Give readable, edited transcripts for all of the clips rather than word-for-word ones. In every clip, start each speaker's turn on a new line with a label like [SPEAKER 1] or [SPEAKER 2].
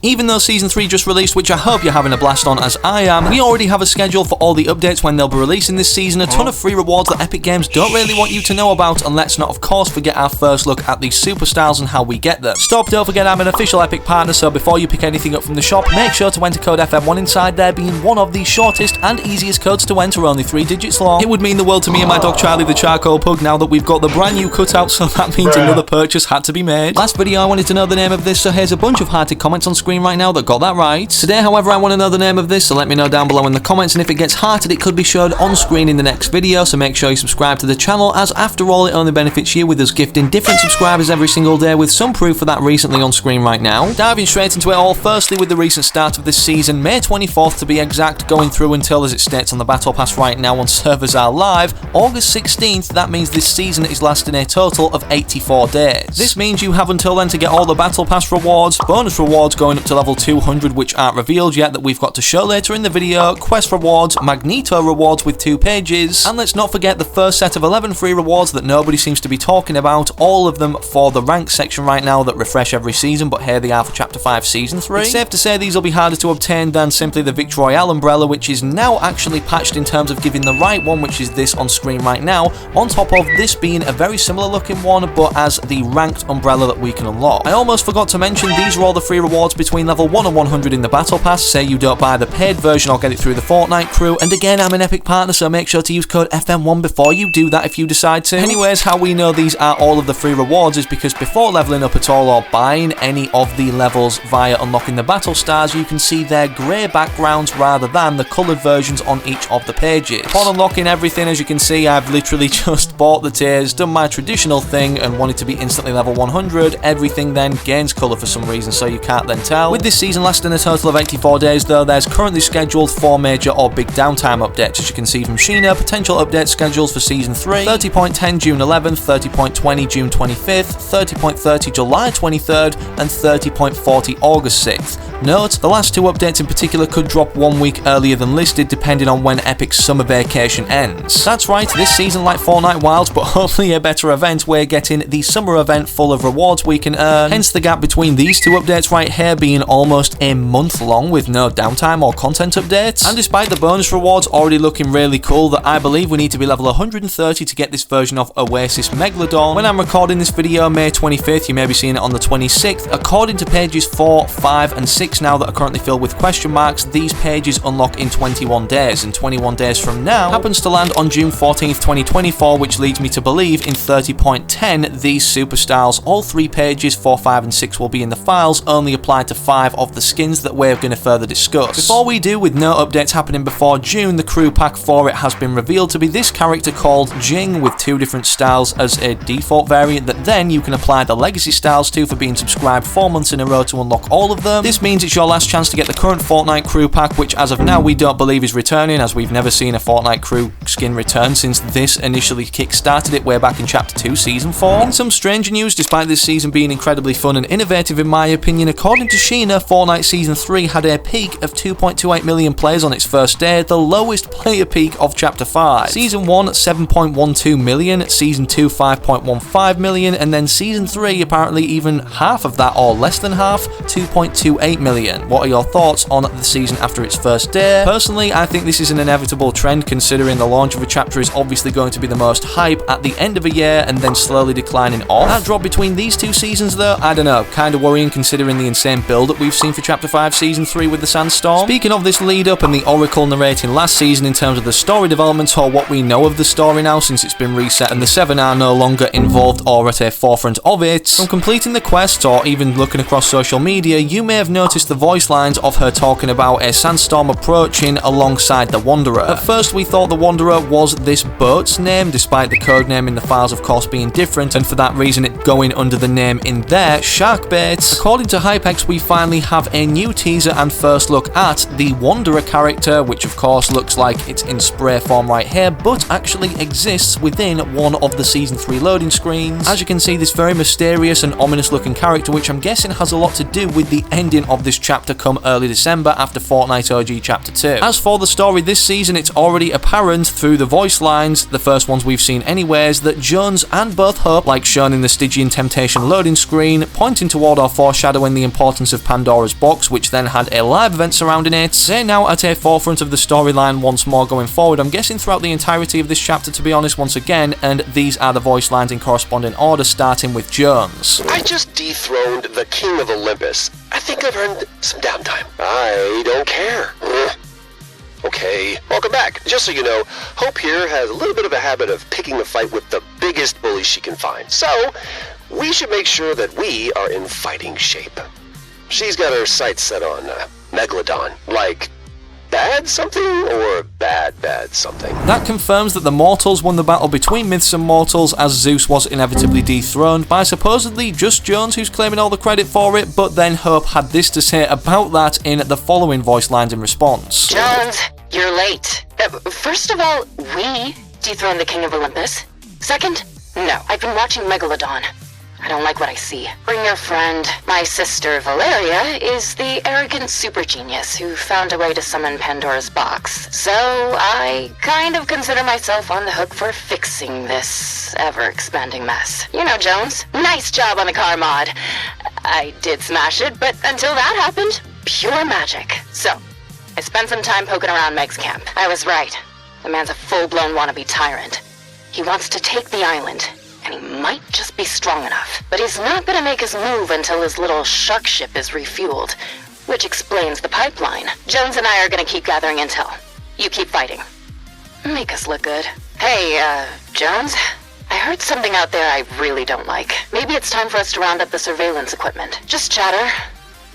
[SPEAKER 1] Even though Season 3 just released, which I hope you're having a blast on as I am, we already have a schedule for all the updates when they'll be releasing this season, a ton of free rewards that Epic Games don't really want you to know about, and let's not of course forget our first look at these superstars and how we get them. Don't forget I'm an official Epic partner, so before you pick anything up from the shop, make sure to enter code FM1 inside there, being one of the shortest and easiest codes to enter, only 3 digits long. It would mean the world to me and my dog Charlie the Charcoal Pug now that we've got the brand new cutout, so that means another purchase had to be made. Last video I wanted to know the name of this, so here's a bunch of hearted comments on screen right now that got that right. Today, however, I want to know the name of this, so let me know down below in the comments, and if it gets hearted, it could be showed on screen in the next video, so make sure you subscribe to the channel, as after all, it only benefits you, with us gifting different subscribers every single day, with some proof for that recently on screen right now. Diving straight into it all, firstly with the recent start of this season, May 24th to be exact, going through until, as it states on the Battle Pass right now on servers are live, August 16th, that means this season is lasting a total of 84 days. This means you have until then to get all the Battle Pass rewards, bonus rewards going up to level 200, which aren't revealed yet that we've got to show later in the video, quest rewards, Magneto rewards with 2 pages, and let's not forget the first set of 11 free rewards that nobody seems to be talking about, all of them for the rank section right now that refresh every season, but here they are for Chapter 5 Season 3. It's safe to say these will be harder to obtain than simply the Victory Royale umbrella, which is now actually patched in terms of giving the right one, which is this on screen right now, on top of this being a very similar looking one, but as the ranked umbrella that we can unlock. I almost forgot to mention, these are all the free rewards between level 1 and 100 in the Battle Pass. Say you don't buy the paid version or get it through the Fortnite Crew, and again, I'm an Epic partner, so make sure to use code FM1 before you do that if you decide to. Anyways, how we know these are all of the free rewards is because before leveling up at all or buying any of the levels via unlocking the battle stars, you can see their grey backgrounds rather than the coloured versions on each of the pages. Upon unlocking everything, as you can see, I've literally just bought the tiers, done my traditional thing, and wanted to be instantly level 100. Everything then gains colour for some reason, so you can't then tell. With this season lasting a total of 84 days though, there's currently scheduled 4 major or big downtime updates, as you can see from Sheena. Potential update schedules for Season 3, 30.10 June 11th, 30.20 June 25th, 30.30 July 23rd, and 30.40 August 6th. Note, the last 2 updates in particular could drop 1 week earlier than listed, depending on when Epic's summer vacation ends. That's right, this season, like Fortnite Wilds, but hopefully a better event, we're getting the summer event full of rewards we can earn, hence the gap between these 2 updates right here being almost a month long with no downtime or content updates. And despite the bonus rewards already looking really cool, that I believe we need to be level 130 to get this version of Oasis Megalodon. When I'm recording this video, May 25th, you may be seeing it on the 26th, according to pages 4, 5 and 6 now that are currently filled with question marks, these pages unlock in 21 days, and 21 days from now happens to land on June 14th, 2024, which leads me to believe in 30.10 these superstars, all 3 pages, 4, 5 and 6 will be in the files, only applied to 5 of the skins that we're going to further discuss. Before we do, with no updates happening before June, the crew pack for it has been revealed to be this character called Jing, with 2 different styles as a default variant that then you can apply the legacy styles to for being subscribed 4 months in a row to unlock all of them. This means it's your last chance to get the current Fortnite Crew pack, which as of now we don't believe is returning, as we've never seen a Fortnite Crew skin return since this initially kick-started it way back in Chapter 2 Season 4. In some strange news, despite this season being incredibly fun and innovative in my opinion, according to Sheena, Fortnite Season 3 had a peak of 2.28 million players on its first day, the lowest player peak of Chapter 5. Season 1 7.12 million, Season 2 5.15 million, and then Season 3 apparently even half of that or less than half, 2.28 million. What are your thoughts on the season after its first day? Personally, I think this is an inevitable trend, considering the launch of a chapter is obviously going to be the most hype at the end of a year and then slowly declining off. That drop between these 2 seasons though, I don't know, kinda worrying considering the insane build that we've seen for Chapter 5 Season 3 with the Sandstorm. Speaking of this lead up and the Oracle narrating last season in terms of the story development or what we know of the story now since it's been reset and the 7 are no longer involved or at a forefront of it, from completing the quest or even looking across social media, you may have noticed the voice lines of her talking about a sandstorm approaching alongside the Wanderer. At first we thought the Wanderer was this boat's name, despite the code name in the files of course being different, and for that reason it going under the name in there, Sharkbait. According to Hypex, we finally have a new teaser and first look at the Wanderer character, which of course looks like it's in spray form right here, but actually exists within one of the Season 3 loading screens. As you can see, this very mysterious and ominous looking character, which I'm guessing has a lot to do with the ending of this chapter come early December after Fortnite OG Chapter 2. As for the story this season, it's already apparent through the voice lines, the first ones we've seen anyways, that Jones and both Hope, like shown in the Stygian Temptation loading screen, pointing toward or foreshadowing the important contents of Pandora's box, which then had a live event surrounding it. They're now at a forefront of the storyline once more going forward, I'm guessing throughout the entirety of this chapter, to be honest, once again, and these are the voice lines in corresponding order, starting with Jones.
[SPEAKER 2] I just dethroned the King of Olympus. I think I've earned some downtime. I don't care. Okay, welcome back. Just so you know, Hope here has a little bit of a habit of picking a fight with the biggest bully she can find. So, we should make sure that we are in fighting shape. She's got her sights set on Megalodon. Like, bad something or bad something?
[SPEAKER 1] That confirms that the mortals won the battle between myths and mortals, as Zeus was inevitably dethroned by supposedly just Jones, who's claiming all the credit for it, but then Hope had this to say about that in the following voice lines in response.
[SPEAKER 3] Jones, you're late. First of all, we dethroned the King of Olympus. Second, no, I've been watching Megalodon. I don't like what I see. Bring your friend. My sister, Valeria, is the arrogant super genius who found a way to summon Pandora's box. So I kind of consider myself on the hook for fixing this ever-expanding mess. You know, Jones, nice job on the car mod. I did smash it, but until that happened, pure magic. So, I spent some time poking around Meg's camp. I was right. The man's a full-blown wannabe tyrant. He wants to take the island, and he might just be strong enough. But he's not gonna make his move until his little shark ship is refueled, which explains the pipeline. Jones and I are gonna keep gathering intel. You keep fighting. Make us look good. Hey, Jones? I heard something out there I really don't like. Maybe it's time for us to round up the surveillance equipment. Just chatter.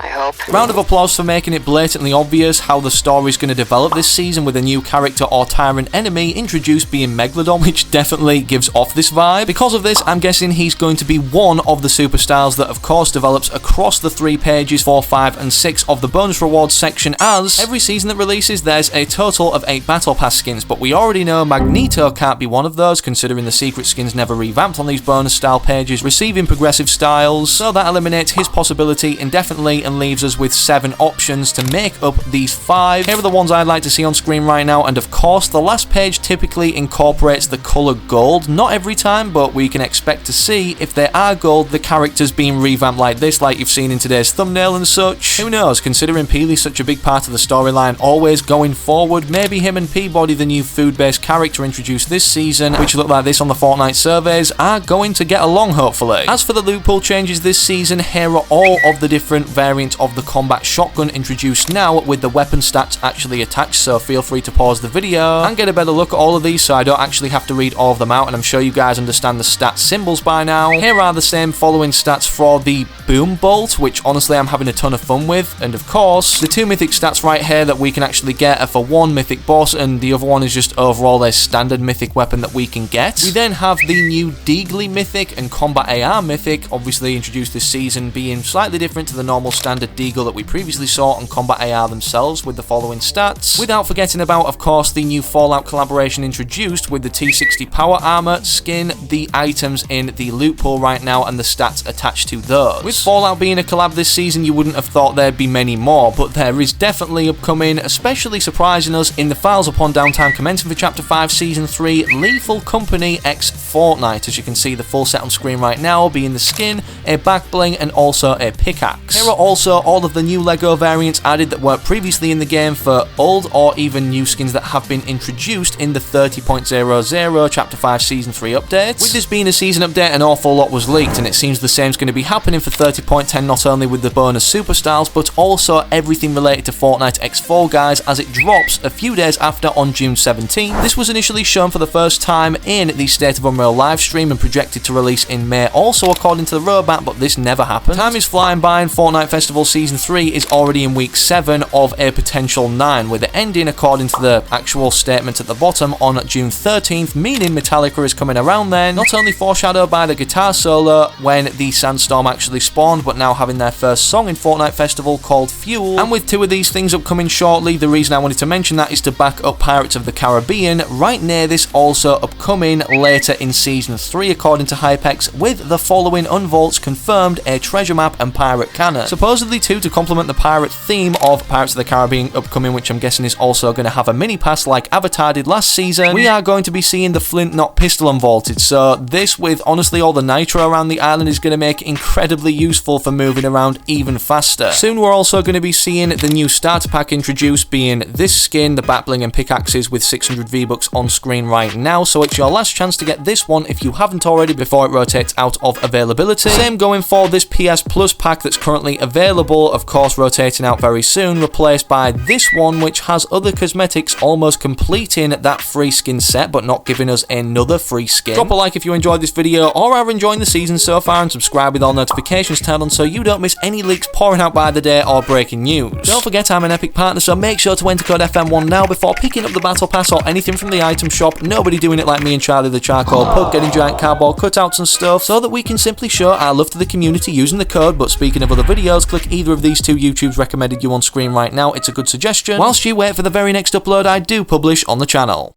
[SPEAKER 3] I hope.
[SPEAKER 1] Round of applause for making it blatantly obvious how the story's going to develop this season, with a new character or tyrant enemy introduced being Megalodon, which definitely gives off this vibe. Because of this, I'm guessing he's going to be one of the superstars that of course develops across the 3 pages 4, 5 and 6 of the bonus rewards section, as every season that releases there's a total of 8 battle pass skins, but we already know Magneto can't be one of those, considering the secret skins never revamped on these bonus style pages, receiving progressive styles, so that eliminates his possibility indefinitely and leaves us with 7 options to make up these 5. Here are the ones I'd like to see on screen right now, and of course the last page typically incorporates the colour gold. Not every time, but we can expect to see, if they are gold, the characters being revamped like this, like you've seen in today's thumbnail and such. Who knows, considering Peely's such a big part of the storyline always going forward, maybe him and Peabody, the new food-based character introduced this season, which look like this on the Fortnite surveys, are going to get along hopefully. As for the loot pool changes this season, here are all of the different variants of the combat shotgun introduced now, with the weapon stats actually attached, so feel free to pause the video and get a better look at all of these so I don't actually have to read all of them out, and I'm sure you guys understand the stat symbols by now. Here are the same following stats for the boom bolt, which honestly I'm having a ton of fun with, and of course the 2 mythic stats right here that we can actually get are for 1 mythic boss, and the other one is just overall a standard mythic weapon that we can get. We then have the new Deagly mythic and combat AR mythic, obviously introduced this season, being slightly different to the normal standard Deagle that we previously saw on Combat AR themselves, with the following stats. Without forgetting about, of course, the new Fallout collaboration introduced with the T60 power armor skin, the items in the loot pool right now, and the stats attached to those. With Fallout being a collab this season, you wouldn't have thought there'd be many more, but there is definitely upcoming, especially surprising us in the files upon downtime commencing for Chapter 5 Season 3, Lethal Company x Fortnite. As you can see, the full set on screen right now, being the skin, a back bling, and also a pickaxe. Here are also all of the new LEGO variants added that weren't previously in the game for old or even new skins that have been introduced in the 30.00 Chapter 5 Season 3 updates. With this being a season update, an awful lot was leaked, and it seems the same's going to be happening for 30.10, not only with the bonus superstars, but also everything related to Fortnite x Fall Guys, as it drops a few days after on June 17th. This was initially shown for the first time in the State of Unreal livestream and projected to release in May, also according to the roadmap, but this never happened. Time is flying by, and Fortnite Festival Season 3 is already in week 7 of a potential 9, with the ending, according to the actual statement at the bottom, on June 13th, meaning Metallica is coming around then, not only foreshadowed by the guitar solo when the Sandstorm actually spawned, but now having their first song in Fortnite Festival called Fuel. And with 2 of these things upcoming shortly, the reason I wanted to mention that is to back up Pirates of the Caribbean right near this, also upcoming later in Season 3 according to Hypex, with the following unvaults confirmed: a treasure map and pirate cannon. Supposedly supposedly too to complement the pirate theme of Pirates of the Caribbean upcoming, which I'm guessing is also going to have a mini pass like Avatar did last season. We are going to be seeing the flint not pistol unvaulted, so this, with honestly all the nitro around the island, is going to make it incredibly useful for moving around even faster. Soon we're also going to be seeing the new starter pack introduced, being this skin, the backbling and pickaxes with 600 V-Bucks on screen right now, so it's your last chance to get this one if you haven't already before it rotates out of availability. Same going for this PS Plus pack that's currently available, of course rotating out very soon, replaced by this one which has other cosmetics almost completing that free skin set but not giving us another free skin. Drop a like if you enjoyed this video or are enjoying the season so far, and subscribe with all notifications turned on so you don't miss any leaks pouring out by the day or breaking news. Don't forget I'm an Epic partner, so make sure to enter code FM1 now before picking up the battle pass or anything from the item shop. Nobody doing it like me and Charlie the Charcoal Pug, getting giant cardboard cutouts and stuff, so that we can simply show our love to the community using the code. But speaking of other videos, click either of these two YouTubes recommended you on screen right now, it's a good suggestion, whilst you wait for the very next upload I do publish on the channel.